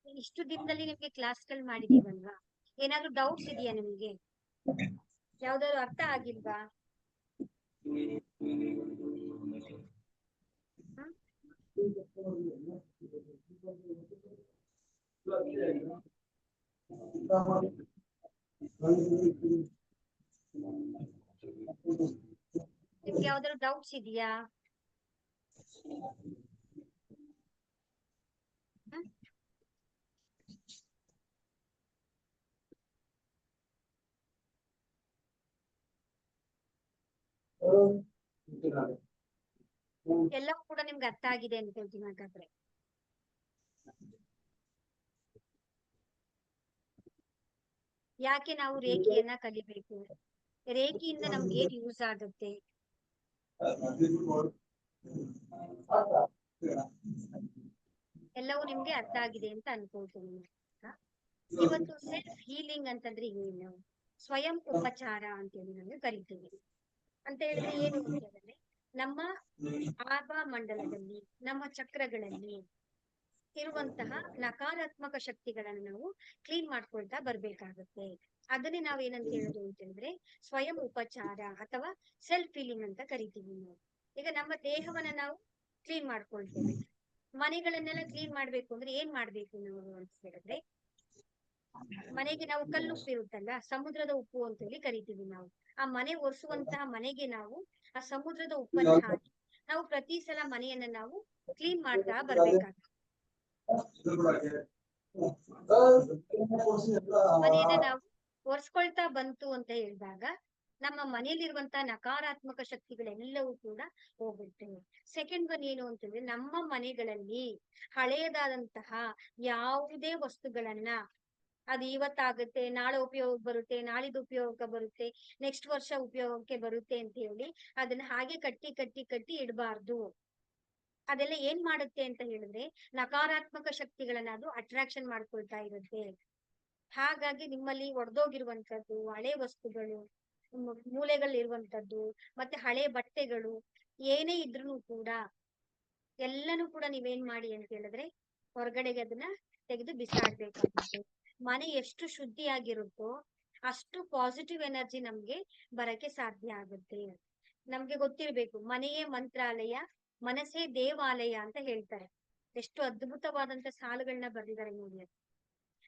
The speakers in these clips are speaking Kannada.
ಇಷ್ಟು ದಿನದಲ್ಲಿ ನಿಮ್ಗೆ ಕ್ಲಾಸ್ಗಳು ಮಾಡಿದೀವಲ್ವಾ, ಏನಾದ್ರು ಡೌಟ್ಸ್ ಇದೆಯಾ ನಿಮ್ಗೆ? ಯಾವ್ದಾದ್ರು ಅರ್ಥ ಆಗಿಲ್ವಾ? ನಿಮ್ಗೆ ಯಾವ್ದಾದ್ರು ಡೌಟ್ಸ್ ಇದೆಯಾ? ಎಲ್ಲವೂ ಕೂಡ ನಿಮ್ಗೆ ಅರ್ಥ ಆಗಿದೆ ಅಂತ ಹೇಳ್ತೀನಿ ಹಾಗಾದ್ರೆ. ಯಾಕೆ ನಾವು ರೇಖೆಯನ್ನ ಕಲಿಬೇಕು, ರೇಖೆಯಿಂದ ನಮ್ಗೆ ಏನ್ ಯೂಸ್ ಆಗುತ್ತೆ, ಎಲ್ಲವೂ ನಿಮ್ಗೆ ಅರ್ಥ ಆಗಿದೆ ಅಂತ ಅನ್ಕೊಳ್ತೀನಿ. ಇವತ್ತು ಸೆಲ್ಫ್ ಹೀಲಿಂಗ್ ಅಂತಂದ್ರೆ ಏನು, ಸ್ವಯಂ ಉಪಚಾರ ಅಂತ ಹೇಳಿ ನಾವು ಕರಿತೀವಿ. ಅಂತ ಹೇಳಿದ್ರೆ ಏನು ಅಂತ ಹೇಳಿದ್ರೆ, ನಮ್ಮ ಆಭಾ ಮಂಡಲದಲ್ಲಿ, ನಮ್ಮ ಚಕ್ರಗಳಲ್ಲಿ ಇರುವಂತಹ ನಕಾರಾತ್ಮಕ ಶಕ್ತಿಗಳನ್ನು ನಾವು ಕ್ಲೀನ್ ಮಾಡ್ಕೊಳ್ತಾ ಬರ್ಬೇಕಾಗುತ್ತೆ. ಅದನ್ನೇ ನಾವ್ ಏನಂತ ಹೇಳೋದು ಅಂತ ಹೇಳಿದ್ರೆ ಸ್ವಯಂ ಉಪಚಾರ ಅಥವಾ ಸೆಲ್ಫ್ ಫೀಲಿಂಗ್ ಅಂತ ಕರಿತೀವಿ ನಾವು. ಈಗ ನಮ್ಮ ದೇಹವನ್ನ ನಾವು ಕ್ಲೀನ್ ಮಾಡ್ಕೊಳ್ತೇವೆ. ಮನೆಗಳನ್ನೆಲ್ಲ ಕ್ಲೀನ್ ಮಾಡ್ಬೇಕು ಅಂದ್ರೆ ಏನ್ ಮಾಡ್ಬೇಕು ನಾವು ಅಂತ ಹೇಳಿದ್ರೆ, ಮನೆಗೆ ನಾವು ಕಲ್ಲುಪ್ಪು ಇರುತ್ತಲ್ಲ, ಸಮುದ್ರದ ಉಪ್ಪು ಅಂತ ಹೇಳಿ ಕರಿತೀವಿ ನಾವು. ಆ ಮನೆ ಒರೆಸುವಂತಹ ಮನೆಗೆ ನಾವು ಆ ಸಮುದ್ರದ ಉಪ್ಪನ್ನ ಹಾಕಿ ನಾವು ಪ್ರತಿ ಸಲ ಮನೆಯನ್ನ ನಾವು ಕ್ಲೀನ್ ಮಾಡ್ತಾ ಬರ್ಬೇಕಾಗುತ್ತೆ. ಮನೆಯನ್ನ ನಾವು ಒರೆಸ್ಕೊಳ್ತಾ ಬಂತು ಅಂತ ಹೇಳಿದಾಗ ನಮ್ಮ ಮನೆಯಲ್ಲಿರುವಂತಹ ನಕಾರಾತ್ಮಕ ಶಕ್ತಿಗಳೆಲ್ಲವೂ ಕೂಡ ಹೋಗುತ್ತೆ. ಸೆಕೆಂಡ್ ಒನ್ ಏನು ಅಂತಂದ್ರೆ, ನಮ್ಮ ಮನೆಗಳಲ್ಲಿ ಹಳೆಯದಾದಂತಹ ಯಾವುದೇ ವಸ್ತುಗಳನ್ನ, ಅದು ಇವತ್ತಾಗುತ್ತೆ, ನಾಳೆ ಉಪಯೋಗ ಬರುತ್ತೆ, ನಾಳಿದ್ದು ಉಪಯೋಗ ಬರುತ್ತೆ, ನೆಕ್ಸ್ಟ್ ವರ್ಷ ಉಪಯೋಗಕ್ಕೆ ಬರುತ್ತೆ ಅಂತ ಹೇಳಿ ಅದನ್ನ ಹಾಗೆ ಕಟ್ಟಿ ಕಟ್ಟಿ ಕಟ್ಟಿ ಇಡಬಾರ್ದು. ಅದೆಲ್ಲ ಏನ್ ಮಾಡುತ್ತೆ ಅಂತ ಹೇಳಿದ್ರೆ ನಕಾರಾತ್ಮಕ ಶಕ್ತಿಗಳನ್ನ ಅದು ಅಟ್ರಾಕ್ಷನ್ ಮಾಡ್ಕೊಳ್ತಾ ಇರುತ್ತೆ. ಹಾಗಾಗಿ ನಿಮ್ಮಲ್ಲಿ ಒಡೆದೋಗಿರುವಂತದ್ದು ಹಳೆ ವಸ್ತುಗಳು, ಮೂಲೆಗಳಿರುವಂತದ್ದು, ಮತ್ತೆ ಹಳೆ ಬಟ್ಟೆಗಳು ಏನೇ ಇದ್ರೂ ಕೂಡ ಎಲ್ಲನೂ ಕೂಡ ನೀವೇನ್ ಮಾಡಿ ಅಂತ ಹೇಳಿದ್ರೆ ಹೊರಗಡೆಗೆ ಅದನ್ನ ತೆಗೆದು ಬಿಸಾಡ್ಬೇಕಾಗುತ್ತೆ. ಮನೆ ಎಷ್ಟು ಶುದ್ಧಿಯಾಗಿರುತ್ತೋ ಅಷ್ಟು ಪಾಸಿಟಿವ್ ಎನರ್ಜಿ ನಮ್ಗೆ ಬರಕ್ಕೆ ಸಾಧ್ಯ ಆಗುತ್ತೆ. ನಮ್ಗೆ ಗೊತ್ತಿರ್ಬೇಕು, ಮನೆಯೇ ಮಂತ್ರಾಲಯ, ಮನಸ್ಸೇ ದೇವಾಲಯ ಅಂತ ಹೇಳ್ತಾರೆ. ಎಷ್ಟು ಅದ್ಭುತವಾದಂತ ಸಾಲುಗಳನ್ನ ಬರೆದಿದ್ದಾರೆ ನೋಡಿ.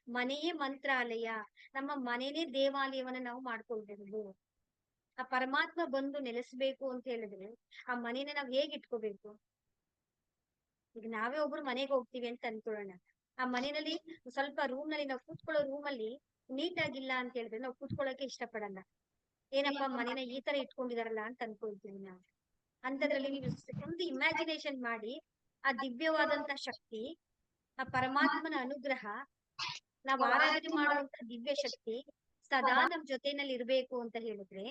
ಮನೆಯೇ ಮಂತ್ರಾಲಯ, ನಮ್ಮ ಮನೆಯೇ ದೇವಾಲಯವನ್ನ ನಾವು ಮಾಡ್ಕೊಳ್ಬಹುದು. ಆ ಪರಮಾತ್ಮ ಬಂದು ನೆಲೆಸ್ಬೇಕು ಅಂತ ಹೇಳಿದ್ರೆ ಆ ಮನೇನ ನಾವ್ ಹೇಗ್ ಇಟ್ಕೋಬೇಕು? ಈಗ ನಾವೇ ಒಬ್ರು ಮನೆಗೆ ಹೋಗ್ತೀವಿ ಅಂತ ಅನ್ಕೊಳ್ಳೋಣ, ಆ ಮನೆಯಲ್ಲಿ ಸ್ವಲ್ಪ ರೂಮ್ ನಲ್ಲಿ ನಾವು ಕೂತ್ಕೊಳ್ಳೋ ರೂಮ್ ಅಲ್ಲಿ ನೀಟ್ ಆಗಿಲ್ಲ ಅಂತ ಹೇಳಿದ್ರೆ ನಾವು ಕೂತ್ಕೊಳ್ಳೋಕೆ ಇಷ್ಟಪಡಲ್ಲ. ಏನಪ್ಪಾ ಮನೇನ ಈ ತರ ಇಟ್ಕೊಂಡಿದಾರಲ್ಲ ಅಂತ ಅನ್ಕೊಳ್ತೀವಿ ನಾವು. ಅಂತದ್ರಲ್ಲಿ ನೀವು ಒಂದು ಇಮ್ಯಾಜಿನೇಷನ್ ಮಾಡಿ, ಆ ದಿವ್ಯವಾದಂತ ಶಕ್ತಿ, ಆ ಪರಮಾತ್ಮನ ಅನುಗ್ರಹ, ನಾವ್ ಆರಾಧನೆ ಮಾಡುವಂತ ದಿವ್ಯ ಶಕ್ತಿ ಸದಾ ನಮ್ ಜೊತೆನಲ್ಲಿ ಇರ್ಬೇಕು ಅಂತ ಹೇಳಿದ್ರೆ,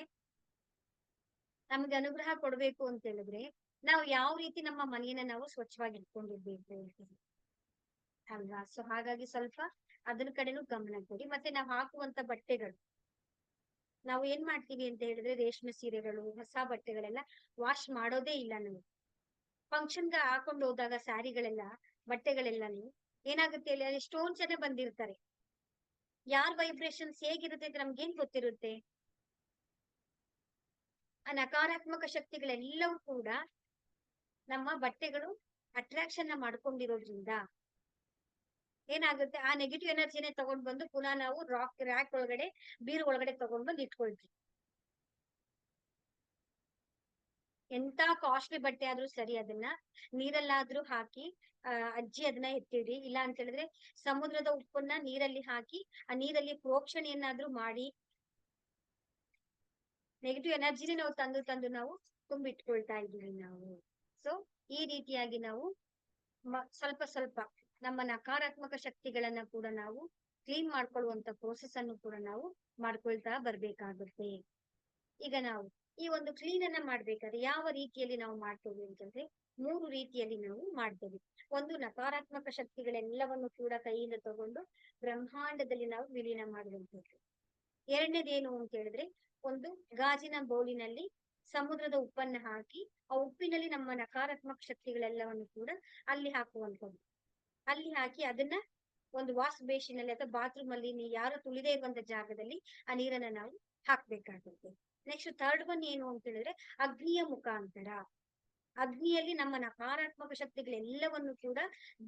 ನಮ್ಗೆ ಅನುಗ್ರಹ ಕೊಡ್ಬೇಕು ಅಂತ ಹೇಳಿದ್ರೆ ನಾವು ಯಾವ ರೀತಿ ನಮ್ಮ ಮನೆಯನ್ನ ನಾವು ಸ್ವಚ್ಛವಾಗಿ ಇಟ್ಕೊಂಡಿರ್ಬೇಕು ಅಲ್ವಾ? ಸೊ ಹಾಗಾಗಿ ಸ್ವಲ್ಪ ಅದ್ರ ಕಡೆನೂ ಗಮನ ಕೊಡಿ. ಮತ್ತೆ ನಾವು ಹಾಕುವಂತ ಬಟ್ಟೆಗಳು, ನಾವು ಏನ್ ಮಾಡ್ತೀವಿ ಅಂತ ಹೇಳಿದ್ರೆ ರೇಷ್ಮೆ ಸೀರೆಗಳು, ಹೊಸ ಬಟ್ಟೆಗಳೆಲ್ಲ ವಾಶ್ ಮಾಡೋದೇ ಇಲ್ಲ ನಾವು. ಫಂಕ್ಷನ್ಗೆ ಹಾಕೊಂಡು ಹೋದಾಗ ಸ್ಯಾರಿಗಳೆಲ್ಲ, ಬಟ್ಟೆಗಳೆಲ್ಲಾನು ಏನಾಗುತ್ತೆ ಅಲ್ಲಿ ಸ್ಟೋನ್ಸ್ ಅನ್ನೇ ಬಂದಿರ್ತಾರೆ. ಯಾರ್ ವೈಬ್ರೇಷನ್ಸ್ ಹೇಗಿರುತ್ತೆ ಅಂತ ನಮ್ಗೇನ್ ಗೊತ್ತಿರುತ್ತೆ? ಆ ನಕಾರಾತ್ಮಕ ಶಕ್ತಿಗಳೆಲ್ಲವೂ ಕೂಡ ನಮ್ಮ ಬಟ್ಟೆಗಳು ಅಟ್ರಾಕ್ಷನ್ ಮಾಡ್ಕೊಂಡಿರೋದ್ರಿಂದ ಏನಾಗುತ್ತೆ, ಆ ನೆಗೆಟಿವ್ ಎನರ್ಜಿನೇ ತಗೊಂಡ್ ಬಂದು ಪುನಃ ನಾವು ರ್ಯಾಕ್ ಒಳಗಡೆ, ಬೀರು ಒಳಗಡೆ ತಗೊಂಡ್ ಬಂದು ಇಟ್ಕೊಳ್ತೀವಿ. ಎಂತ ಕಾಸ್ಟ್ಲಿ ಬಟ್ಟೆ ಆದ್ರೂ ಸರಿ, ಅದನ್ನ ನೀರಲ್ಲಾದ್ರೂ ಹಾಕಿ ಅಜ್ಜಿ ಅದನ್ನ ಎತ್ತಿಡ್ರಿ. ಇಲ್ಲ ಅಂತ ಹೇಳಿದ್ರೆ ಸಮುದ್ರದ ಉಪ್ಪನ್ನ ನೀರಲ್ಲಿ ಹಾಕಿ ಆ ನೀರಲ್ಲಿ ಪ್ರೋಕ್ಷಣೆಯನ್ನಾದ್ರೂ ಮಾಡಿ ನೆಗೆಟಿವ್ ಎನರ್ಜಿನೇ ನಾವು ತಂದು ತಂದು ನಾವು ತುಂಬಿಟ್ಕೊಳ್ತಾ ಇದ್ದೀವಿ ನಾವು. ಸೊ ಈ ರೀತಿಯಾಗಿ ನಾವು ಸ್ವಲ್ಪ ಸ್ವಲ್ಪ ನಮ್ಮ ನಕಾರಾತ್ಮಕ ಶಕ್ತಿಗಳನ್ನ ಕೂಡ ನಾವು ಕ್ಲೀನ್ ಮಾಡ್ಕೊಳ್ಳುವಂತ ಪ್ರೋಸೆಸ್ ಅನ್ನು ಕೂಡ ನಾವು ಮಾಡ್ಕೊಳ್ತಾ ಬರ್ಬೇಕಾಗುತ್ತೆ. ಈಗ ನಾವು ಈ ಒಂದು ಕ್ಲೀನ್ ಅನ್ನ ಮಾಡ್ಬೇಕಾದ್ರೆ ಯಾವ ರೀತಿಯಲ್ಲಿ ನಾವು ಮಾಡ್ತೇವೆ ಅಂತಂದ್ರೆ 3 ರೀತಿಯಲ್ಲಿ ನಾವು ಮಾಡ್ತೇವೆ. ಒಂದು, ನಕಾರಾತ್ಮಕ ಶಕ್ತಿಗಳೆಲ್ಲವನ್ನು ಕೂಡ ಕೈಯಿಂದ ತಗೊಂಡು ಬ್ರಹ್ಮಾಂಡದಲ್ಲಿ ನಾವು ವಿಲೀನ ಮಾಡುವಂಥದ್ದು. ಎರಡನೇದೇನು ಅಂತ ಹೇಳಿದ್ರೆ, ಒಂದು ಗಾಜಿನ ಬೌಲಿನಲ್ಲಿ ಸಮುದ್ರದ ಉಪ್ಪನ್ನ ಹಾಕಿ ಆ ಉಪ್ಪಿನಲ್ಲಿ ನಮ್ಮ ನಕಾರಾತ್ಮಕ ಶಕ್ತಿಗಳೆಲ್ಲವನ್ನು ಕೂಡ ಅಲ್ಲಿ ಹಾಕುವಂಥದ್ದು. ಅಲ್ಲಿ ಹಾಕಿ ಅದನ್ನ ಒಂದು ವಾಶ್ ಬೇಸಿನಲ್ಲಿ ಅಥವಾ ಬಾತ್ರೂಮ್ ಅಲ್ಲಿ ಯಾರು ತುಳಿದೇ ಇರುವಂತ ಜಾಗದಲ್ಲಿ ಆ ನೀರನ್ನ ನಾವು ಹಾಕ್ಬೇಕಾಗುತ್ತೆ. ನೆಕ್ಸ್ಟ್ ಥರ್ಡ್ ಒನ್ ಏನು ಅಂತ ಹೇಳಿದ್ರೆ, ಅಗ್ನಿಯ ಮುಖಾಂತರ ಅಗ್ನಿಯಲ್ಲಿ ನಮ್ಮ ನಕಾರಾತ್ಮಕ ಶಕ್ತಿಗಳೆಲ್ಲವನ್ನು ಕೂಡ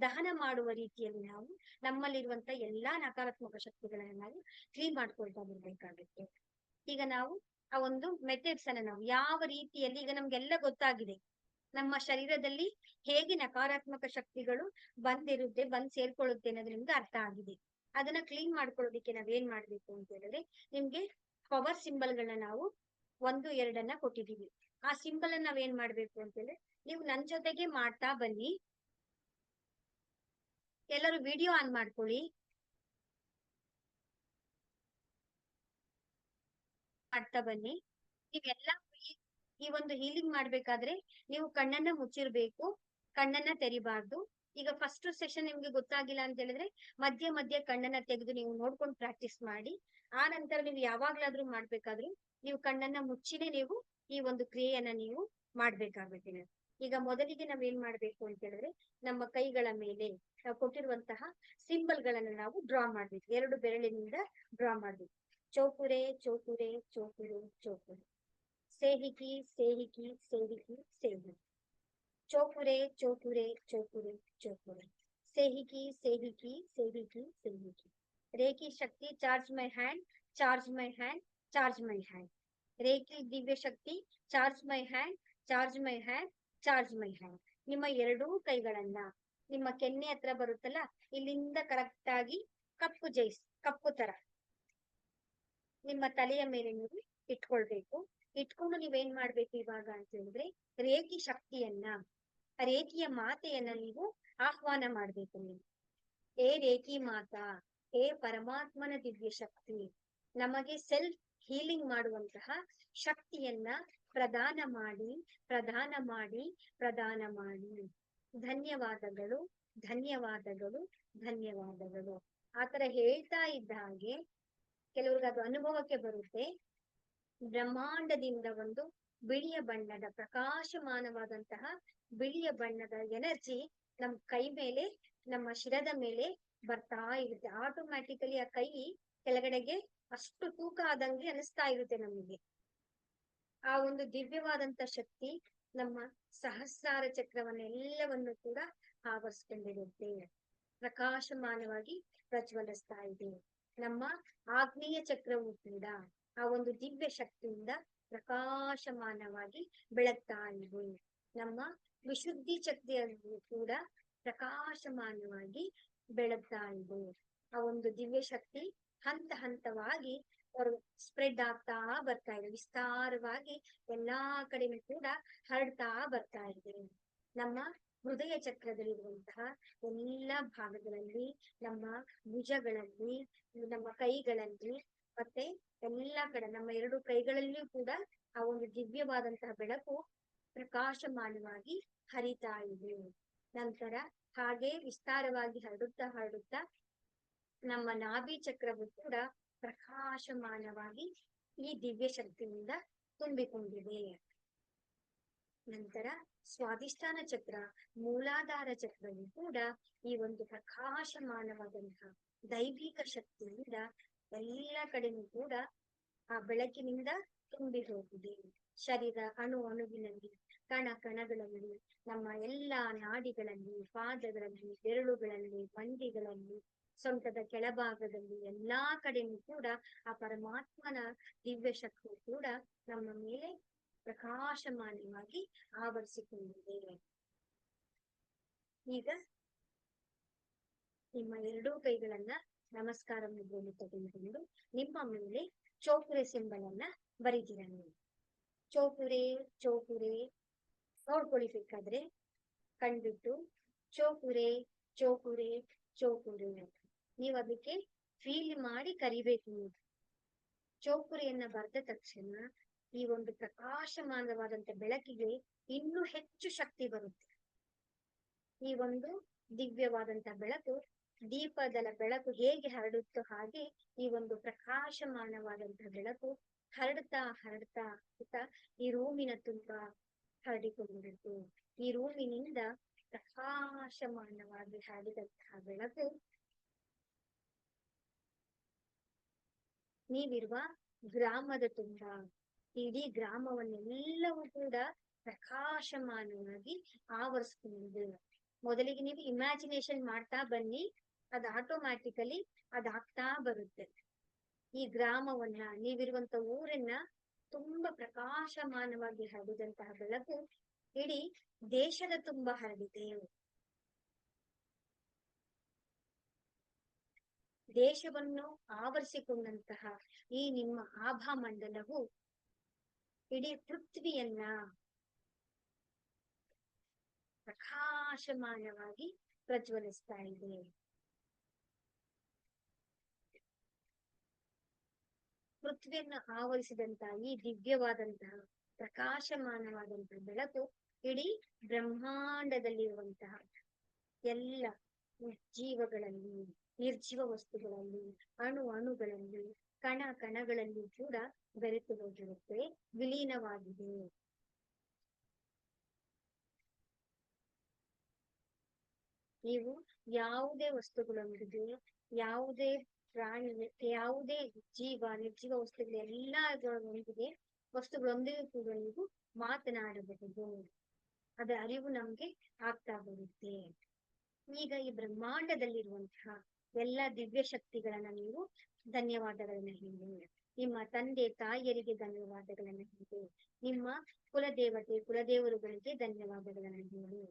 ದಹನ ಮಾಡುವ ರೀತಿಯಲ್ಲಿ ನಾವು ನಮ್ಮಲ್ಲಿರುವಂತ ಎಲ್ಲಾ ನಕಾರಾತ್ಮಕ ಶಕ್ತಿಗಳನ್ನ ನಾವು ಕ್ಲೀನ್ ಮಾಡ್ಕೊಳ್ತಾ ಬರ್ಬೇಕಾಗುತ್ತೆ. ಈಗ ನಾವು ಆ ಒಂದು ಮೆಥಡ್ಸ್ ಅನ್ನ ನಾವು ಯಾವ ರೀತಿಯಲ್ಲಿ, ಈಗ ನಮ್ಗೆಲ್ಲ ಗೊತ್ತಾಗಿದೆ ನಮ್ಮ ಶರೀರದಲ್ಲಿ ಹೇಗೆ ನಕಾರಾತ್ಮಕ ಶಕ್ತಿಗಳು ಬಂದ್ ಸೇರ್ಕೊಳ್ಳುತ್ತೆ ಅನ್ನೋದು ನಿಮ್ಗೆ ಅರ್ಥ ಆಗಿದೆ. ಅದನ್ನ ಕ್ಲೀನ್ ಮಾಡ್ಕೊಳ್ಳೋದಿಕ್ಕೆ ನಾವೇನ್ ಮಾಡ್ಬೇಕು ಅಂತ ಹೇಳಿದ್ರೆ, ನಿಮ್ಗೆ ಪವರ್ ಸಿಂಬಲ್ಗಳನ್ನ ನಾವು 1, 2 ಕೊಟ್ಟಿದೀವಿ. ಆ ಸಿಂಬಲ್ ಅನ್ನ ನಾವೇನ್ ಮಾಡ್ಬೇಕು ಅಂತ ಹೇಳಿದ್ರೆ, ನೀವು ನನ್ ಜೊತೆಗೆ ಮಾಡ್ತಾ ಬನ್ನಿ. ಎಲ್ಲರೂ ವಿಡಿಯೋ ಆನ್ ಮಾಡ್ಕೊಳ್ಳಿ. ಮಾಡ್ತಾ ಬನ್ನಿ. ನೀವೆಲ್ಲ ಈ ಒಂದು ಹೀಲಿಂಗ್ ಮಾಡ್ಬೇಕಾದ್ರೆ ನೀವು ಕಣ್ಣನ್ನ ಮುಚ್ಚಿರ್ಬೇಕು, ಕಣ್ಣನ್ನ ತೆರಿಬಾರ್ದು. ಈಗ ಫಸ್ಟ್ ಸೆಷನ್ ನಿಮ್ಗೆ ಗೊತ್ತಾಗಿಲ್ಲ ಅಂತ ಹೇಳಿದ್ರೆ ಮಧ್ಯ ಮಧ್ಯ ಕಣ್ಣನ್ನ ತೆಗೆದು ನೀವು ನೋಡ್ಕೊಂಡು ಪ್ರಾಕ್ಟೀಸ್ ಮಾಡಿ. ಆ ನಂತರ ನೀವು ಯಾವಾಗ್ಲಾದ್ರೂ ಮಾಡ್ಬೇಕಾದ್ರೂ ನೀವು ಕಣ್ಣನ್ನ ಮುಚ್ಚಿನೇ ನೀವು ಈ ಒಂದು ಕ್ರಿಯೆಯನ್ನ ನೀವು ಮಾಡ್ಬೇಕಾಗುತ್ತೆ. ಈಗ ಮೊದಲಿಗೆ ನಾವೇನ್ ಮಾಡ್ಬೇಕು ಅಂತ ಹೇಳಿದ್ರೆ, ನಮ್ಮ ಕೈಗಳ ಮೇಲೆ ನಾವು ಕೊಟ್ಟಿರುವಂತಹ ಸಿಂಬಲ್ ಗಳನ್ನ ನಾವು ಡ್ರಾ ಮಾಡ್ಬೇಕು. 2 ಬೆರಳಿನಿಂದ ಡ್ರಾ ಮಾಡ್ಬೇಕು. Cho Ku Rei Cho Ku Rei Cho Ku Rei Cho Ku Rei, Sei He Ki Sei He Ki Sei He Ki Sei He Ki, Cho Ku Rei Cho Ku Rei Cho Ku Rei Cho Ku Rei, Sei He Ki Sei He Ki Sei He Ki Sei He Ki. Reiki ಶಕ್ತಿ, charge my hand, charge my hand, charge my hand. Reiki ದಿವ್ಯ ಶಕ್ತಿ, charge my hand, charge my hand, charge my hand. ನಿಮ್ಮ 2 ಕೈಗಳನ್ನ ನಿಮ್ಮ ಕೆನ್ನೆ ಹತ್ರ ಬರುತ್ತಲ್ಲ, ಇಲ್ಲಿಂದ ಕರೆಕ್ಟ್ ಆಗಿ ಕಪ್ಪು ತರ ನಿಮ್ಮ ತಲೆಯ ಮೇಲೆ ನೀವು ಇಟ್ಕೊಳ್ಬೇಕು. ಇಟ್ಕೊಂಡು ನೀವೇನ್ ಮಾಡ್ಬೇಕು ಇವಾಗ ಅಂತ ಹೇಳಿದ್ರೆ, ರೇಖಿ ಶಕ್ತಿಯನ್ನ, ರೇಖಿಯ ಮಾತೆಯನ್ನ ನೀವು ಆಹ್ವಾನ ಮಾಡ್ಬೇಕು. ನೀವು, ಏ ರೇಖಿ ಮಾತಾ, ಏ ಪರಮಾತ್ಮನ ದಿವ್ಯ ಶಕ್ತಿ, ನಮಗೆ ಸೆಲ್ಫ್ ಹೀಲಿಂಗ್ ಮಾಡುವಂತಹ ಶಕ್ತಿಯನ್ನ ಪ್ರದಾನ ಮಾಡಿ ಪ್ರದಾನ ಮಾಡಿ ಪ್ರದಾನ ಮಾಡಿ. ಧನ್ಯವಾದಗಳು ಧನ್ಯವಾದಗಳು ಧನ್ಯವಾದಗಳು. ಆತರ ಹೇಳ್ತಾ ಇದ್ದ ಹಾಗೆ ಕೆಲವ್ರಿಗೆ ಅದು ಅನುಭವಕ್ಕೆ ಬರುತ್ತೆ. ಬ್ರಹ್ಮಾಂಡದಿಂದ ಒಂದು ಬಿಳಿಯ ಬಣ್ಣದ ಪ್ರಕಾಶಮಾನವಾದಂತಹ ಬಿಳಿಯ ಬಣ್ಣದ ಎನರ್ಜಿ ನಮ್ ಕೈ ಮೇಲೆ, ನಮ್ಮ ಶಿರದ ಮೇಲೆ ಬರ್ತಾ ಇರುತ್ತೆ. ಆಟೋಮ್ಯಾಟಿಕಲಿ ಆ ಕೈ ಕೆಳಗಡೆಗೆ ಅಷ್ಟು ತೂಕ ಆದಂಗೆ ಅನಿಸ್ತಾ ಇರುತ್ತೆ ನಮಗೆ. ಆ ಒಂದು ದಿವ್ಯವಾದಂತ ಶಕ್ತಿ ನಮ್ಮ ಸಹಸ್ರಾರ ಚಕ್ರವನ್ನೆಲ್ಲವನ್ನು ಕೂಡ ಆವರಿಸ್ಕೊಂಡಿರುತ್ತೆ, ಪ್ರಕಾಶಮಾನವಾಗಿ ಪ್ರಜ್ವಲಿಸ್ತಾ ಇದೆ. ನಮ್ಮ ಆಗ್ನೇಯ ಚಕ್ರವು ಕೂಡ ಆ ಒಂದು ದಿವ್ಯ ಶಕ್ತಿಯಿಂದ ಪ್ರಕಾಶಮಾನವಾಗಿ ಬೆಳಗ್ತಾ ಇದೆ. ನಮ್ಮ ವಿಶುದ್ಧಿ ಶಕ್ತಿಯನ್ನು ಕೂಡ ಪ್ರಕಾಶಮಾನವಾಗಿ ಬೆಳಗ್ತಾ ಇದೆ. ಆ ಒಂದು ದಿವ್ಯ ಶಕ್ತಿ ಹಂತ ಹಂತವಾಗಿ ಸ್ಪ್ರೆಡ್ ಆಗ್ತಾ ಬರ್ತಾ ಇದೆ, ವಿಸ್ತಾರವಾಗಿ ಎಲ್ಲಾ ಕಡೆನೂ ಕೂಡ ಹರಡ್ತಾ ಬರ್ತಾ ಇದೆ. ನಮ್ಮ ಹೃದಯ ಚಕ್ರದಲ್ಲಿರುವಂತಹ ಎಲ್ಲ ಭಾಗಗಳಲ್ಲಿ, ನಮ್ಮ ಭುಜಗಳಲ್ಲಿ, ನಮ್ಮ ಕೈಗಳಲ್ಲಿ, ಮತ್ತೆ ಎಲ್ಲಾ ಕಡೆ ನಮ್ಮ 2 ಕೈಗಳಲ್ಲಿಯೂ ಕೂಡ ಆ ಒಂದು ದಿವ್ಯವಾದಂತಹ ಬೆಳಕು ಪ್ರಕಾಶಮಾನವಾಗಿ ಹರಿತಾ ಇದೆ. ನಂತರ ಹಾಗೆ ವಿಸ್ತಾರವಾಗಿ ಹರಡುತ್ತಾ ಹರಡುತ್ತಾ ನಮ್ಮ ನಾಭಿ ಚಕ್ರವು ಕೂಡ ಪ್ರಕಾಶಮಾನವಾಗಿ ಈ ದಿವ್ಯ ಶಕ್ತಿಯಿಂದ ತುಂಬಿಕೊಂಡಿದೆ. ನಂತರ ಸ್ವಾಧಿಷ್ಠಾನ ಚಕ್ರ, ಮೂಲಾಧಾರ ಚಕ್ರವು ಕೂಡ ಈ ಒಂದು ಪ್ರಕಾಶಮಾನವಾದಂತಹ ದೈವಿಕ ಶಕ್ತಿಯಿಂದ ಎಲ್ಲ ಕಡೆನೂ ಕೂಡ ಆ ಬೆಳಕಿನಿಂದ ತುಂಬಿ ಹೋಗಿದೆ. ಶರೀರ ಅಣುವಿನಲ್ಲಿ, ಕಣಗಳಲ್ಲಿ, ನಮ್ಮ ಎಲ್ಲಾ ನಾಡಿಗಳಲ್ಲಿ, ಪಾದಗಳಲ್ಲಿ, ಬೆರಳುಗಳಲ್ಲಿ, ಮಂಡಿಗಳಲ್ಲಿ, ಸೊಂಟದ ಕೆಳಭಾಗದಲ್ಲಿ ಎಲ್ಲಾ ಕಡೆನೂ ಕೂಡ ಆ ಪರಮಾತ್ಮನ ದಿವ್ಯ ಶಕ್ತಿ ಕೂಡ ನಮ್ಮ ಮೇಲೆ ಪ್ರಕಾಶಮಾನವಾಗಿ ಆವರಿಸಿಕೊಂಡಿದೆ. ಈಗ ನಿಮ್ಮ ಎರಡೂ ಕೈಗಳನ್ನ ನಮಸ್ಕಾರ ಮುದ್ರೆಯಲ್ಲಿ ತೆಗೆದುಕೊಂಡು ನಿಮ್ಮ ಮೇಲೆ ಚೋಪುರೆ ಸಿಂಬಲ್ ಅನ್ನ ಬರೀತೀರ. ನೀವು ಚೋಪುರೆ ಚೋಪುರೆ ನೋಡ್ಕೊಳ್ಳಿ, ಬೇಕಾದ್ರೆ ಕಂಡ್ಬಿಟ್ಟು ಚೋಪುರೆ ಚೋಪುರೆ ಚೋಪುರೆ ನೀವು ಅದಕ್ಕೆ ಫೀಲ್ ಮಾಡಿ ಕರಿಬೇಕು. ನೀವು ಚೋಪುರೆಯನ್ನ ಬರೆದ ತಕ್ಷಣ ಈ ಒಂದು ಪ್ರಕಾಶಮಾನವಾದಂತ ಬೆಳಕಿಗೆ ಇನ್ನೂ ಹೆಚ್ಚು ಶಕ್ತಿ ಬರುತ್ತೆ. ಈ ಒಂದು ದಿವ್ಯವಾದಂತ ಬೆಳಕು, ದೀಪದ ಬೆಳಕು ಹೇಗೆ ಹರಡುತ್ತೋ ಹಾಗೆ ಈ ಒಂದು ಪ್ರಕಾಶಮಾನವಾದಂತಹ ಬೆಳಕು ಹರಡ್ತಾ ಹರಡ್ತಾ ಈ ರೂಮಿನ ತುಂಬಾ ಹರಡಿಕೊಂಡಿರುತ್ತೆ. ಈ ರೂಮಿನಿಂದ ಪ್ರಕಾಶಮಾನವಾಗಿ ಹರಡಿದಂತಹ ಬೆಳಕು ನೀವಿರುವ ಗ್ರಾಮದ ತುಂಬ, ಇಡೀ ಗ್ರಾಮವನ್ನೆಲ್ಲವೂ ಕೂಡ ಪ್ರಕಾಶಮಾನವಾಗಿ ಆವರಿಸ್ಕೊಂಡಿದೆ. ಮೊದಲಿಗೆ ನೀವು ಇಮ್ಯಾಜಿನೇಷನ್ ಮಾಡ್ತಾ ಬನ್ನಿ, ಅದು ಆಟೋಮ್ಯಾಟಿಕಲಿ ಅದಾಗ್ತಾ ಬರುತ್ತೆ. ಈ ಗ್ರಾಮವನ್ನ, ನೀವಿರುವಂತ ಊರನ್ನ ತುಂಬಾ ಪ್ರಕಾಶಮಾನವಾಗಿ ಹರಡಿದಂತಹ ಬೆಳಕು ಇಡೀ ದೇಶದ ತುಂಬ ಹರಡಿದೆ. ದೇಶವನ್ನು ಆವರಿಸಿಕೊಂಡಂತಹ ಈ ನಿಮ್ಮ ಆಭಾ ಮಂಡಲವು ಇಡೀ ಪೃಥ್ವಿಯನ್ನ ಪ್ರಕಾಶಮಾನವಾಗಿ ಪ್ರಜ್ವಲಿಸ್ತಾ ಇದೆ. ಪೃಥ್ವಿಯನ್ನು ಆವರಿಸಿದಂತಹ ಈ ದಿವ್ಯವಾದಂತಹ ಪ್ರಕಾಶಮಾನವಾದಂತಹ ಬೆಳಕು ಇಡೀ ಬ್ರಹ್ಮಾಂಡದಲ್ಲಿರುವಂತಹ ಎಲ್ಲ ಜೀವಗಳಲ್ಲಿ, ನಿರ್ಜೀವ ವಸ್ತುಗಳಲ್ಲಿ, ಅಣುಗಳಲ್ಲಿ, ಕಣ ಕಣಗಳಲ್ಲಿ ಕೂಡ ಬೆರೆತು ಹೋಗಿರುತ್ತೆ, ವಿಲೀನವಾಗಿದೆ. ನೀವು ಯಾವುದೇ ವಸ್ತುಗಳೊಂದಿಗೆ, ಯಾವುದೇ ಪ್ರಾಣಿ, ಯಾವುದೇ ಜೀವ, ನಿರ್ಜೀವ ವಸ್ತುಗಳೆಲ್ಲದರೊಂದಿಗೆ ವಸ್ತುಗಳೊಂದಿಗೆ ಕೂಡ ನೀವು ಮಾತನಾಡಬಹುದು. ಅದರ ಅರಿವು ನಮ್ಗೆ ಆಗ್ತಾ ಬರುತ್ತೆ. ಈಗ ಈ ಬ್ರಹ್ಮಾಂಡದಲ್ಲಿರುವಂತಹ ಎಲ್ಲ ದಿವ್ಯ ಶಕ್ತಿಗಳನ್ನ ನೀವು ಧನ್ಯವಾದಗಳನ್ನ ಹೇಳಿ. ನಿಮ್ಮ ತಂದೆ ತಾಯಿಯರಿಗೆ ಧನ್ಯವಾದಗಳನ್ನ ಹೇಳಿ. ನಿಮ್ಮ ಕುಲದೇವತೆ ಕುಲದೇವರುಗಳಿಗೆ ಧನ್ಯವಾದಗಳನ್ನ ಹೇಳಿ.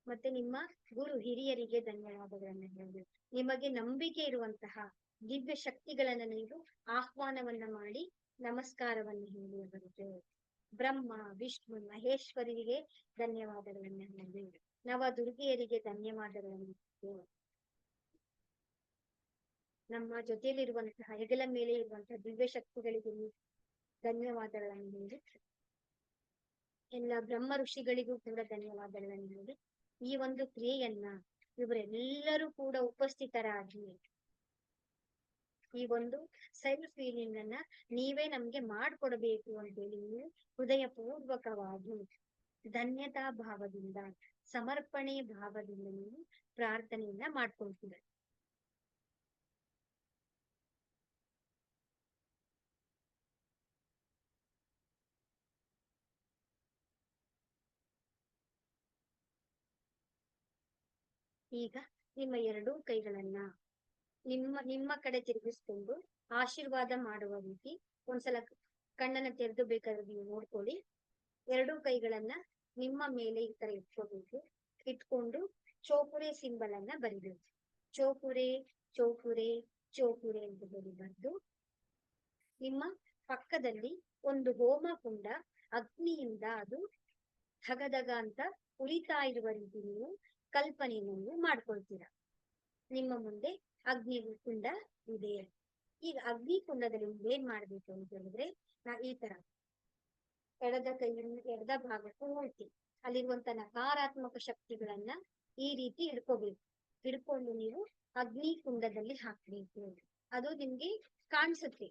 ಮತ್ತೆ ನಿಮ್ಮ ಗುರು ಹಿರಿಯರಿಗೆ ಧನ್ಯವಾದಗಳನ್ನ ಹೇಳಿ. ನಿಮಗೆ ನಂಬಿಕೆ ಇರುವಂತಹ ದಿವ್ಯ ಶಕ್ತಿಗಳನ್ನ ನೀವು ಆಹ್ವಾನವನ್ನ ಮಾಡಿ ನಮಸ್ಕಾರವನ್ನು ಹೇಳಿ ಅವರಿಗೆ. ಬ್ರಹ್ಮ ವಿಷ್ಣು ಮಹೇಶ್ವರಿಗೆ ಧನ್ಯವಾದಗಳನ್ನ ಹೇಳಿ. ನವ ದುರ್ಗೆಯರಿಗೆ ಧನ್ಯವಾದಗಳನ್ನು ಹೇಳಿ. ನಮ್ಮ ಜೊತೆಯಲ್ಲಿರುವಂತಹ ಹೆಗಲ ಮೇಲೆ ಇರುವಂತಹ ದಿವ್ಯ ಶಕ್ತಿಗಳಿಗೆ ಧನ್ಯವಾದಗಳನ್ನು ಹೇಳಿ. ಎಲ್ಲ ಬ್ರಹ್ಮ ಋಷಿಗಳಿಗೂ ಕೂಡ ಧನ್ಯವಾದಗಳನ್ನು ಹೇಳಿ. ಈ ಒಂದು ಕ್ರಿಯೆಯನ್ನ ಇವರೆಲ್ಲರೂ ಕೂಡ ಉಪಸ್ಥಿತರಾಗಿ ಈ ಒಂದು ಸೆಲ್ಫ್ ಫೀಲಿಂಗ್ ಅನ್ನ ನೀವೇ ನಮ್ಗೆ ಮಾಡ್ಕೊಡ್ಬೇಕು ಅಂತೇಳಿ ನೀವು ಹೃದಯ ಪೂರ್ವಕವಾಗಿ ಧನ್ಯತಾ ಭಾವದಿಂದ, ಸಮರ್ಪಣೆ ಭಾವದಿಂದ ನೀವು ಪ್ರಾರ್ಥನೆಯನ್ನ ಮಾಡ್ಕೊಳ್ತೀರಿ. ಈಗ ನಿಮ್ಮ ಎರಡೂ ಕೈಗಳನ್ನ ನಿಮ್ಮ ಕಡೆ ತಿರುಗಿಸ್ಕೊಂಡು ಆಶೀರ್ವಾದ ಮಾಡುವ ರೀತಿ ಒಂದ್ಸಲ ಕಣ್ಣನ್ನ ತೆರೆದು ಬೇಕಾದ್ರೆ ನೀವು ನೋಡ್ಕೊಳ್ಳಿ. ಎರಡೂ ಕೈಗಳನ್ನ ನಿಮ್ಮ ಮೇಲೆ ಈ ತರ ಇಟ್ಕೋಬೇಕು. ಇಟ್ಕೊಂಡು ಚೋಪುರೆ ಸಿಂಬಲ್ ಅನ್ನ ಬರಿಬೇಕು. ಚೋಪುರೆ ಚೋಪುರೆ ಚೋಪುರೆ ಅಂತ ಹೇಳಿ ಬರೆದು ನಿಮ್ಮ ಪಕ್ಕದಲ್ಲಿ ಒಂದು ಹೋಮ ಕುಂಡ ಅಗ್ನಿಯಿಂದ ಅದು ಧಗಧಗ ಅಂತ ಉರಿತಾ ಇರುವ ರೀತಿ ನೀವು ಕಲ್ಪನೆಯನ್ನು ಮಾಡ್ಕೊಳ್ತೀರ. ನಿಮ್ಮ ಮುಂದೆ ಅಗ್ನಿ ಕುಂಡ ಇದೆ. ಈಗ ಅಗ್ನಿ ಕುಂಡದಲ್ಲಿ ಏನ್ ಮಾಡ್ಬೇಕು ಅಂತ ಹೇಳಿದ್ರೆ, ಈ ತರ ಎಡದ ಭಾಗ ಪೂರ್ತಿ ಅಲ್ಲಿರುವಂತ ನಕಾರಾತ್ಮಕ ಶಕ್ತಿಗಳನ್ನ ಈ ರೀತಿ ಹಿಡ್ಕೋಬೇಕು. ಹಿಡ್ಕೊಂಡು ನೀವು ಅಗ್ನಿ ಕುಂಡದಲ್ಲಿ ಹಾಕ್ಬೇಕು. ಅದು ನಿಮ್ಗೆ ಕಾಣಿಸುತ್ತೆ,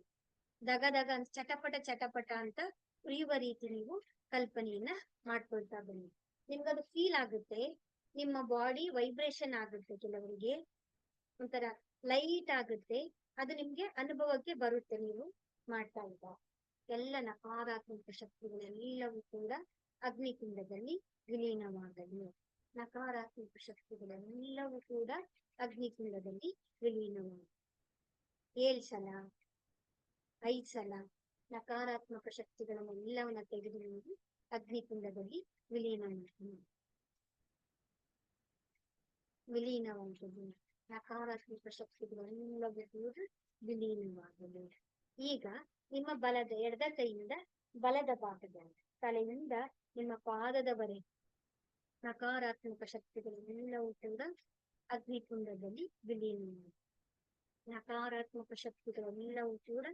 ದಗದಗ ಚಟಪಟ ಚಟಪಟ ಅಂತ ಉರಿಯುವ ರೀತಿ ನೀವು ಕಲ್ಪನೆಯನ್ನ ಮಾಡ್ಕೊಳ್ತಾ ಬನ್ನಿ. ನಿಮ್ಗದು ಫೀಲ್ ಆಗುತ್ತೆ. ನಿಮ್ಮ ಬಾಡಿ ವೈಬ್ರೇಷನ್ ಆಗುತ್ತೆ, ಕೆಲವರಿಗೆ ಒಂಥರ ಲೈಟ್ ಆಗುತ್ತೆ. ಅದು ನಿಮ್ಗೆ ಅನುಭವಕ್ಕೆ ಬರುತ್ತೆ. ನೀವು ಮಾಡ್ತಾ ಇದ್ದ ಎಲ್ಲ ನಕಾರಾತ್ಮಕ ಶಕ್ತಿಗಳೆಲ್ಲವೂ ಕೂಡ ಅಗ್ನಿಕುಂಡದಲ್ಲಿ ವಿಲೀನವಾಗಲಿ. ನಕಾರಾತ್ಮಕ ಶಕ್ತಿಗಳೆಲ್ಲವೂ ಕೂಡ ಅಗ್ನಿಕುಂಡದಲ್ಲಿ ವಿಲೀನವಾಗಲಿ. 7 ಸಲ 5 ಸಲ ನಕಾರಾತ್ಮಕ ಶಕ್ತಿಗಳನ್ನೆಲ್ಲವನ್ನ ತೆಗೆದು ನೀವು ಅಗ್ನಿಕುಂಡದಲ್ಲಿ ವಿಲೀನವಾಗುವುದು. ನಕಾರಾತ್ಮಕ ಶಕ್ತಿಗಳೆಲ್ಲವೂ ಕೂಡ ವಿಲೀನವಾಗಲು. ಈಗ ನಿಮ್ಮ ಬಲದ ಎಡದ ಕೈಯಿಂದ ಬಲದ ಭಾಗದ ತಲೆಯಿಂದ ನಿಮ್ಮ ಪಾದದವರೆಗೆ ನಕಾರಾತ್ಮಕ ಶಕ್ತಿಗಳೆಲ್ಲವೂ ಕೂಡ ಅಗ್ನಿಕುಂಡದಲ್ಲಿ ವಿಲೀನವಾಗುವುದು. ನಕಾರಾತ್ಮಕ ಶಕ್ತಿಗಳೆಲ್ಲವೂ ಕೂಡ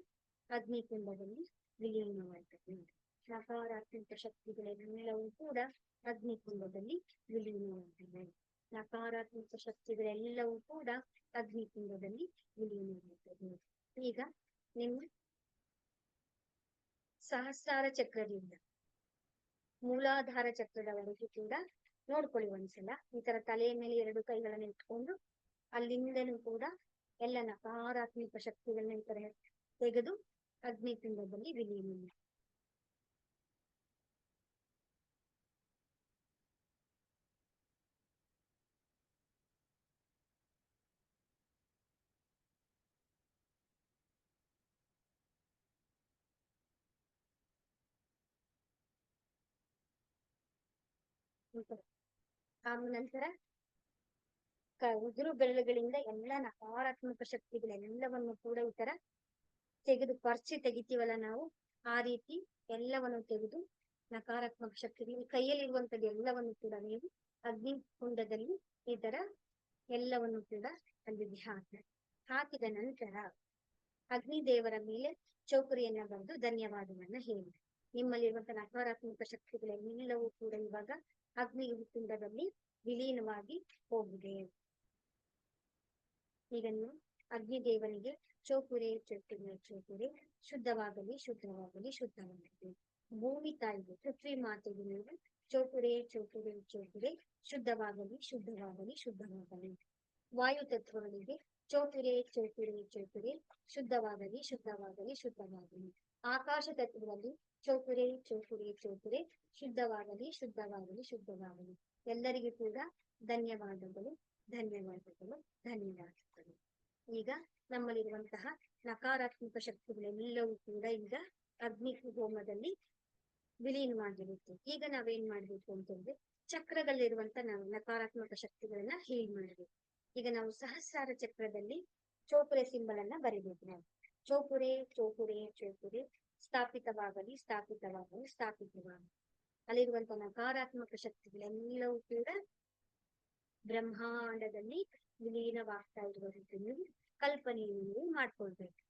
ಅಗ್ನಿಕುಂಡದಲ್ಲಿ ವಿಲೀನವಾಗುತ್ತದೆ. ನಕಾರಾತ್ಮಕ ಶಕ್ತಿಗಳೆಲ್ಲವೂ ಕೂಡ ಅಗ್ನಿಕುಂಡದಲ್ಲಿ ವಿಲೀನವಾಗುತ್ತದೆ. ನಕಾರಾತ್ಮಕ ಶಕ್ತಿಗಳೆಲ್ಲವೂ ಕೂಡ ಅಗ್ನಿಕುಂಡದಲ್ಲಿ ವಿಲೀನವಾಗುತ್ತದೆ. ಈಗ ನಿಮ್ಮ ಸಹಸ್ರಾರ ಚಕ್ರದಿಂದ ಮೂಲಾಧಾರ ಚಕ್ರದವರೆಗೂ ಕೂಡ ನೋಡ್ಕೊಳ್ಳಿ ಒಂದ್ಸಲ. ಈ ತರ ತಲೆಯ ಮೇಲೆ 2 ಕೈಗಳನ್ನ ಇಟ್ಕೊಂಡು ಅಲ್ಲಿಂದನೂ ಕೂಡ ಎಲ್ಲ ನಕಾರಾತ್ಮಕ ಶಕ್ತಿಗಳನ್ನ ಈ ತರ ತೆಗೆದು ಅಗ್ನಿಕುಂಡದಲ್ಲಿ ವಿಲೀನ. ನಂತರ ಉಗುರು ಬೆರಳುಗಳಿಂದ ಎಲ್ಲ ನಕಾರಾತ್ಮಕ ಶಕ್ತಿಗಳೆಲ್ಲವನ್ನು ಕೂಡ ಈ ತರ ತೆಗೆದು ಪರ್ಚಿ ತೆಗಿತೀವಲ್ಲ ನಾವು, ಆ ರೀತಿ ಎಲ್ಲವನ್ನು ತೆಗೆದು ನಕಾರಾತ್ಮಕ ಶಕ್ತಿಗಳು ಕೈಯಲ್ಲಿರುವಂತದ್ದು ಎಲ್ಲವನ್ನು ಕೂಡ ನೀವು ಅಗ್ನಿಕುಂಡದಲ್ಲಿ ಈ ತರ ಎಲ್ಲವನ್ನು ಕೂಡ ಅಲ್ಲಿ ಹಾಕಿದ ನಂತರ ಅಗ್ನಿದೇವರ ಮೇಲೆ ಚೌಕರಿಯನ್ನ ಬರೆದು ಧನ್ಯವಾದವನ್ನ ಹೇಳಿ. ನಿಮ್ಮಲ್ಲಿರುವಂತಹ ನಕಾರಾತ್ಮಕ ಶಕ್ತಿಗಳೆಲ್ಲವೂ ಕೂಡ ಇವಾಗ ಅಗ್ನಿಕುಂಡದಲ್ಲಿ ವಿಲೀನವಾಗಿ ಹೋಗಿದೆ. ಈಗ ನೀವು ಅಗ್ನಿದೇವನಿಗೆ ಚೌಕುರೆ ಚೌಕುರೆ ಚೌಕುರೆ ಶುದ್ಧವಾಗಲಿ ಶುದ್ಧವಾಗಲಿ ಶುದ್ಧವಾಗಲಿ. ಭೂಮಿ ತಾಯಿಗೆ ಪೃಥ್ವಿ ಮಾತೆಗೆ ನೀವು ಚೌಕುರೆ ಚೌಕುರೆ ಚೌಕುರೆ ಶುದ್ಧವಾಗಲಿ ಶುದ್ಧವಾಗಲಿ ಶುದ್ಧವಾಗಲಿ. ವಾಯು ತತ್ವಗಳಿಗೆ ಚೌಕುರೆ ಚೌಕುರೆ ಚೌಕುರೆ ಶುದ್ಧವಾಗಲಿ ಶುದ್ಧವಾಗಲಿ ಶುದ್ಧವಾಗಲಿ. ಆಕಾಶ ತತ್ವದಲ್ಲಿ ಚೌಕುರೆ ಚೌಕುರೆ ಚೌಕುರೆ ಶುದ್ಧವಾಗಲಿ ಶುದ್ಧವಾಗಲಿ ಶುದ್ಧವಾಗಲಿ. ಎಲ್ಲರಿಗೂ ಕೂಡ ಧನ್ಯವಾದಗಳು ಧನ್ಯವಾದಗಳು ಧನ್ಯವಾದಗಳು. ಈಗ ನಮ್ಮಲ್ಲಿರುವಂತಹ ನಕಾರಾತ್ಮಕ ಶಕ್ತಿಗಳೆಲ್ಲವೂ ಕೂಡ ಈಗ ಅಗ್ನಿ ಹೋಮದಲ್ಲಿ ವಿಲೀನವಾಗಿರುತ್ತೆ. ಈಗ ನಾವೇನ್ ಮಾಡ್ಬೇಕು ಅಂತಂದ್ರೆ ಚಕ್ರದಲ್ಲಿರುವಂತ ನಾವು ನಕಾರಾತ್ಮಕ ಶಕ್ತಿಗಳನ್ನ ಹೀಲ್ ಮಾಡ್ಬೇಕು. ಈಗ ನಾವು ಸಹಸ್ರಾರ ಚಕ್ರದಲ್ಲಿ ಚೌಕುರೆ ಸಿಂಬಲ್ ಅನ್ನ ಬರಿಬೇಕು. ನಾವು ಚೌಕುರೆ ಚೌಕುರೆ ಚೌಕುರೆ ಸ್ಥಾಪಿತವಾಗಲಿ ಸ್ಥಾಪಿತವಾಗಲಿ ಸ್ಥಾಪಿತವಾಗಲಿ. ಅಲ್ಲಿರುವಂತ ನಕಾರಾತ್ಮಕ ಶಕ್ತಿಗಳೆಲ್ಲವೂ ಕೂಡ ಬ್ರಹ್ಮಾಂಡದಲ್ಲಿ ವಿಲೀನವಾಗ್ತಾ ಇರುವ ರೀತಿ ನೀವು ಕಲ್ಪನೆಯನ್ನು ಮಾಡ್ಕೊಳ್ಬೇಕು.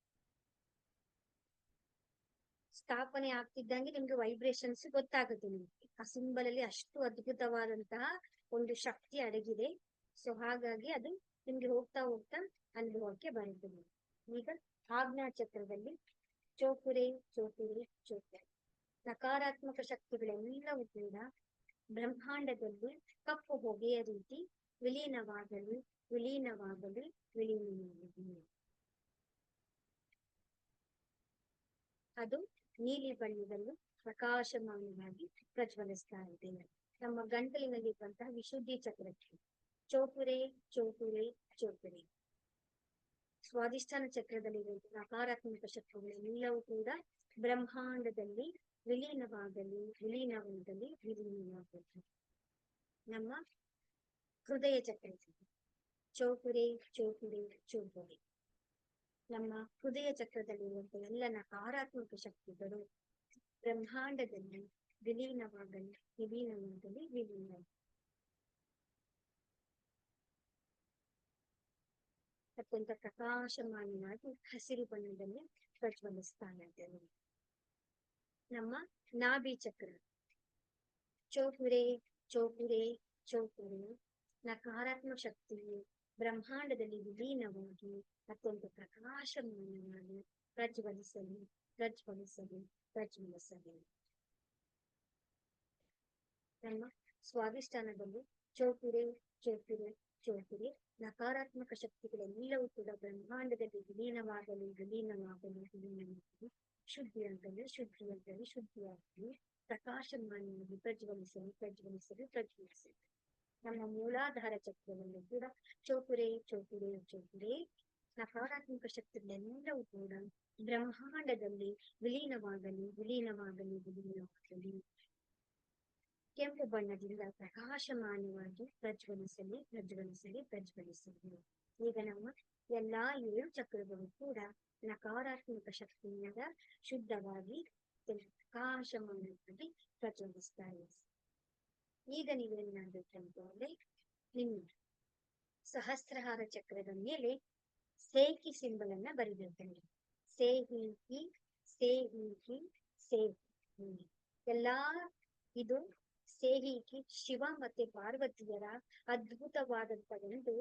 ಸ್ಥಾಪನೆ ಆಗ್ತಿದ್ದಂಗೆ ನಿಮ್ಗೆ ವೈಬ್ರೇಷನ್ಸ್ ಗೊತ್ತಾಗುತ್ತೆ. ನಿಮ್ಗೆ ಆ ಸಿಂಬಲ್ ಅಲ್ಲಿ ಅಷ್ಟು ಅದ್ಭುತವಾದಂತಹ ಒಂದು ಶಕ್ತಿ ಅಡಗಿದೆ. ಸೊ ಹಾಗಾಗಿ ಅದು ನಿಮ್ಗೆ ಹೋಗ್ತಾ ಹೋಗ್ತಾ ಅನುಭವಕ್ಕೆ ಬರುತ್ತದೆ. ಈಗ ಆಜ್ಞಾ ಚಕ್ರದಲ್ಲಿ ಚೌಕುರೆ ಚೌಕುರೆ ಚೌಕುರೆ ನಕಾರಾತ್ಮಕ ಶಕ್ತಿಗಳೆಲ್ಲವೂ ಕೂಡ ಬ್ರಹ್ಮಾಂಡದಲ್ಲಿ ಕಪ್ಪು ಹೊಗೆಯ ರೀತಿ ವಿಲೀನವಾಗಲು ವಿಲೀನವಾಗಲು ವಿಲೀನವಾಗಲು. ಅದು ನೀಲಿ ಬಣ್ಣದಲ್ಲಿ ಪ್ರಕಾಶಮಾನವಾಗಿ ಪ್ರಜ್ವಲಿಸ್ತಾ ಇದೆ. ನಮ್ಮ ಗಂಟಲಿನಲ್ಲಿರುವಂತಹ ವಿಶುದ್ಧಿ ಚಕ್ರಕ್ಕೆ ಚೌಕುರೆ ಚೌಕುರೆ ಚೌಕುರೆ. ಸ್ವಾಧಿಷ್ಠಾನ ಚಕ್ರದಲ್ಲಿರುವಂತಹ ನಕಾರಾತ್ಮಕ ಶಕ್ತಿಗಳೆಲ್ಲವೂ ಕೂಡ ಬ್ರಹ್ಮಾಂಡದಲ್ಲಿ ವಿಲೀನವಾಗಲಿ ವಿಲೀನವಾಗಲಿ ವಿಲೀನವಾಗಲಿ. ನಮ್ಮ ಹೃದಯ ಚಕ್ರ ಚೌಕುರೆ ಚೌಕುರೆ ಚೌಕುರೆ. ನಮ್ಮ ಹೃದಯ ಚಕ್ರದಲ್ಲಿರುವಂತಹ ಎಲ್ಲ ನಕಾರಾತ್ಮಕ ಶಕ್ತಿಗಳು ಬ್ರಹ್ಮಾಂಡದಲ್ಲಿ ವಿಲೀನವಾಗಲಿ ವಿಲೀನವಾಗಲಿ ವಿಲೀನ. ಅತ್ಯಂತ ಪ್ರಕಾಶಮಾನವಾಗಿ ಹಸಿರು ಬಣ್ಣದಲ್ಲಿ ಪ್ರಜ್ವಲಿಸ್ತಾ ಇದ್ದೇವೆ. ನಮ್ಮ ನಾಭಿ ಚಕ್ರ ಚೌಕುರೆ ಚೌಕುರೆ ಚೌಕುರೆ ನಕಾರಾತ್ಮಕ ಶಕ್ತಿಯು ಬ್ರಹ್ಮಾಂಡದಲ್ಲಿ ವಿಲೀನವಾಗಿ ಅತ್ಯಂತ ಪ್ರಕಾಶಮಾನವಾಗಿ ಪ್ರಜ್ವಲಿಸಲಿ ಪ್ರಜ್ವಲಿಸಲಿ ಪ್ರಜ್ವಲಿಸಲಿ. ನಮ್ಮ ಸ್ವಾಧಿಷ್ಠಾನದಲ್ಲಿ ಚೌಕುರೆ ಚೌಕುರೆ ಚೌಕುರೆ ನಕಾರಾತ್ಮಕ ಶಕ್ತಿಗಳೆಲ್ಲವೂ ಕೂಡ ಬ್ರಹ್ಮಾಂಡದಲ್ಲಿ ವಿಲೀನವಾಗಲಿ ವಿಲೀನವಾಗಲಿ ವಿಲೀನವಾಗಲಿ ಶುದ್ಧಿಯಾಗಲಿ ಶುದ್ಧಿಯಾಗಲಿ ಶುದ್ಧಿಯಾಗಲಿ ಪ್ರಕಾಶಮಾನವಾಗಿ ಪ್ರಜ್ವಲಿಸಲಿ ಪ್ರಜ್ವಲಿಸಲಿ ಪ್ರಜ್ವಲಿಸಲಿ. ನಮ್ಮ ಮೂಲಾಧಾರ ಚಕ್ರದಲ್ಲಿ ಕೂಡ ಚೌಕುರೆ ಚೌಕುರೆ ಚೌಕುರೆ ನಕಾರಾತ್ಮಕ ಶಕ್ತಿಗಳೆಲ್ಲವೂ ಕೂಡ ಬ್ರಹ್ಮಾಂಡದಲ್ಲಿ ವಿಲೀನವಾಗಲಿ ವಿಲೀನವಾಗಲಿ ವಿಲೀನವಾಗಲಿ. ಕೆಂಪು ಬಣ್ಣದಿಂದ ಪ್ರಕಾಶಮಾನವಾಗಿ ಪ್ರಜ್ವಲಿಸಲಿ ಪ್ರಜ್ವಲಿಸಲಿ ಪ್ರಜ್ವಲಿಸಲಿ. ಈಗ ನಮ್ಮ ಎಲ್ಲಾ 7 ಚಕ್ರಗಳು ಕೂಡ ನಕಾರಾತ್ಮಕ ಶಕ್ತಿಯಿಂದ ಶುದ್ಧವಾಗಿ ಪ್ರಕಾಶಮಾನವಾಗಿ ಪ್ರಜ್ವಲಿಸ್ತಾ ಇದೆ. ಈಗ ನೀವೇನ್ ಮಾಡ್ಬೇಕಂತ ಅಂದ್ರೆ ನಿಮ್ಮ ಸಹಸ್ರಹಾರ ಚಕ್ರದ ಮೇಲೆ ಸೇಕಿ ಸಿಂಬಲ್ ಅನ್ನ ಬರಿಬೇಕಂದ್ರೆ ಸೇಹಿ ಸೇಹಿ ಸೇಹಿ ಎಲ್ಲಾ ಇದು ಸೇಹಿಕಿ ಶಿವ ಮತ್ತೆ ಪಾರ್ವತಿಯರ ಅದ್ಭುತವಾದಂತ ಒಂದು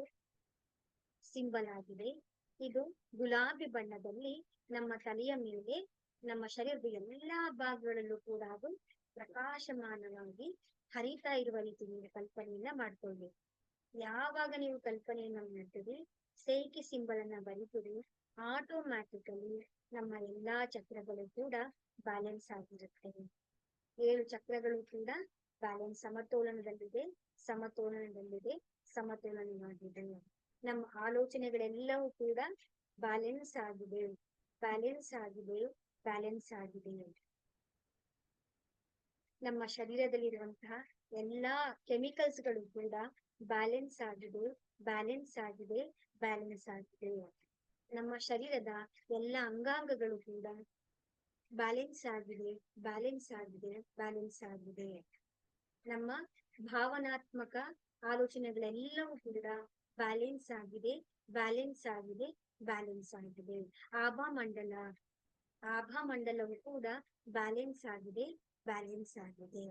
ಸಿಂಬಲ್ ಆಗಿದೆ. ಇದು ಗುಲಾಬಿ ಬಣ್ಣದಲ್ಲಿ ನಮ್ಮ ತಲೆಯ ಮೇಲೆ ನಮ್ಮ ಶರೀರದ ಎಲ್ಲಾ ಭಾಗಗಳಲ್ಲೂ ಕೂಡ ಅದು ಪ್ರಕಾಶಮಾನವಾಗಿ ಹರಿತಾ ಇರುವ ರೀತಿ ನೀವು ಕಲ್ಪನೆಯನ್ನ ಮಾಡ್ಕೊಳ್ಬೇಕು. ಯಾವಾಗ ನೀವು ಕಲ್ಪನೆಯನ್ನ ಮಾಡ್ತೀರಿ, ಸೇಕಿ ಸಿಂಬಲ್ ಅನ್ನ ಬರೀತೀರಿ, ಆಟೋಮ್ಯಾಟಿಕಲಿ ನಮ್ಮ ಎಲ್ಲಾ ಚಕ್ರಗಳು ಕೂಡ ಬ್ಯಾಲೆನ್ಸ್ ಆಗಿರುತ್ತೆ. 7 ಚಕ್ರಗಳು ಕೂಡ ಬ್ಯಾಲೆನ್ಸ್ ಸಮತೋಲನದಲ್ಲಿದೆ ಸಮತೋಲನದಲ್ಲಿದೆ ಸಮತೋಲನವಾಗಿದೆ. ನಮ್ಮ ಆಲೋಚನೆಗಳೆಲ್ಲವೂ ಕೂಡ ಬ್ಯಾಲೆನ್ಸ್ ಆಗಿದೆ ಬ್ಯಾಲೆನ್ಸ್ ಆಗಿದೆ ಬ್ಯಾಲೆನ್ಸ್ ಆಗಿದೆ. ನಮ್ಮ ಶರೀರದಲ್ಲಿರುವಂತಹ ಎಲ್ಲಾ ಕೆಮಿಕಲ್ಸ್ ಗಳು ಕೂಡ ಬ್ಯಾಲೆನ್ಸ್ ಆಗಿದೆ ಬ್ಯಾಲೆನ್ಸ್ ಆಗಿದೆ ಬ್ಯಾಲೆನ್ಸ್ ಆಗಿದೆ. ನಮ್ಮ ಶರೀರದ ಎಲ್ಲ ಅಂಗಾಂಗಗಳು ಕೂಡ ಬ್ಯಾಲೆನ್ಸ್ ಆಗಿದೆ ಬ್ಯಾಲೆನ್ಸ್ ಆಗಿದೆ ಬ್ಯಾಲೆನ್ಸ್ ಆಗಿದೆ. ನಮ್ಮ ಭಾವನಾತ್ಮಕ ಆಲೋಚನೆಗಳೆಲ್ಲವೂ ಕೂಡ ಬ್ಯಾಲೆನ್ಸ್ ಆಗಿದೆ ಬ್ಯಾಲೆನ್ಸ್ ಆಗಿದೆ ಬ್ಯಾಲೆನ್ಸ್ ಆಗಿದೆ. ಆಭಾ ಮಂಡಲವು ಕೂಡ ಬ್ಯಾಲೆನ್ಸ್ ಆಗಿದೆ ಬ್ಯಾಲೆನ್ಸ್ ಆಗಿದೆ.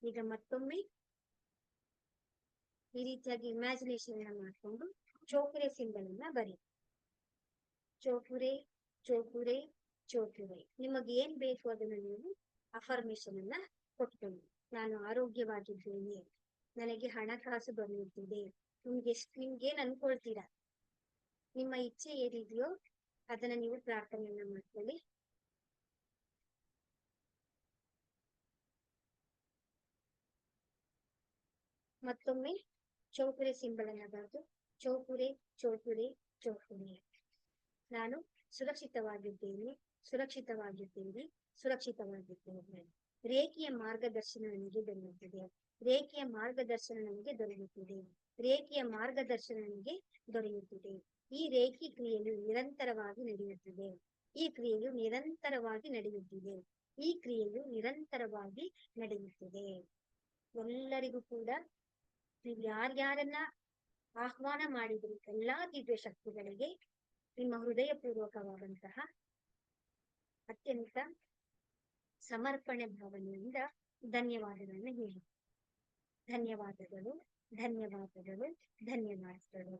ಈಗ ಮತ್ತೊಮ್ಮೆ ಈ ರೀತಿಯಾಗಿ ಇಮ್ಯಾಜಿನೇಷನ್ ಮಾಡ್ಕೊಂಡು ಚೋಕುರೆ ಸಿಂಬಲ್ ಅನ್ನ ಬರಿ. ಚೋಕುರೆ ಚೋಕುರೆ ಚೋಕುರೆ. ನಿಮಗೆ ಏನ್ ಬೇಕು ಅದನ್ನ ನೀವು ಅಫರ್ಮೇಶನ್ ಅನ್ನ ಕೊಟ್ಕೊಳ್ಳಿ. ನಾನು ಆರೋಗ್ಯವಾಗಿದ್ದೇನೆ, ನನಗೆ ಹಣಕಾಸು ಬರೆಯುತ್ತಿದೆ. ನಿಮ್ಗೇನ್ ಅನ್ಕೊಳ್ತೀರಾ, ನಿಮ್ಮ ಇಚ್ಛೆ ಏನಿದೆಯೋ ಅದನ್ನ ನೀವು ಪ್ರಾರ್ಥನೆಯನ್ನ ಮಾಡ್ಕೊಳ್ಳಿ. ಮತ್ತೊಮ್ಮೆ ಚೌಕುರೆ ಸಿಂಬಲ್ ಅನ್ನ ಬರೆದು ಚೌಕುರೆ ಚೌಕುರೆ ಚೌಕುರೆ. ನಾನು ಸುರಕ್ಷಿತವಾಗಿದ್ದೇನೆ ಸುರಕ್ಷಿತವಾಗಿದ್ದೇನೆ ಸುರಕ್ಷಿತವಾಗಿದ್ದೇನೆ. ರೇಖೆಯ ಮಾರ್ಗದರ್ಶನ ನನಗೆ ದೊರೆಯುತ್ತಿದೆ ರೇಖೆಯ ಮಾರ್ಗದರ್ಶನ ನನಗೆ ದೊರೆಯುತ್ತಿದೆ ರೇಖೆಯ ಮಾರ್ಗದರ್ಶನ ನನಗೆ ದೊರೆಯುತ್ತಿದೆ. ಈ ರೇಖಿ ಕ್ರಿಯೆಯು ನಿರಂತರವಾಗಿ ನಡೆಯುತ್ತಿದೆ ಈ ಕ್ರಿಯೆಯು ನಿರಂತರವಾಗಿ ನಡೆಯುತ್ತಿದೆ ಈ ಕ್ರಿಯೆಯು ನಿರಂತರವಾಗಿ ನಡೆಯುತ್ತಿದೆ. ಎಲ್ಲರಿಗೂ ಕೂಡ ನೀವು ಯಾರ್ಯಾರನ್ನ ಆಹ್ವಾನ ಮಾಡಿದ್ರಿ ಎಲ್ಲಾ ದಿವ್ಯ ಶಕ್ತಿಗಳಿಗೆ ನಿಮ್ಮ ಹೃದಯಪೂರ್ವಕವಾದಂತಹ ಅತ್ಯಂತ ಸಮರ್ಪಣೆ ಭಾವನೆಯಿಂದ ಧನ್ಯವಾದಗಳನ್ನು ಹೇಳಿ. ಧನ್ಯವಾದಗಳು ಧನ್ಯವಾದಗಳು ಧನ್ಯವಾದಗಳು.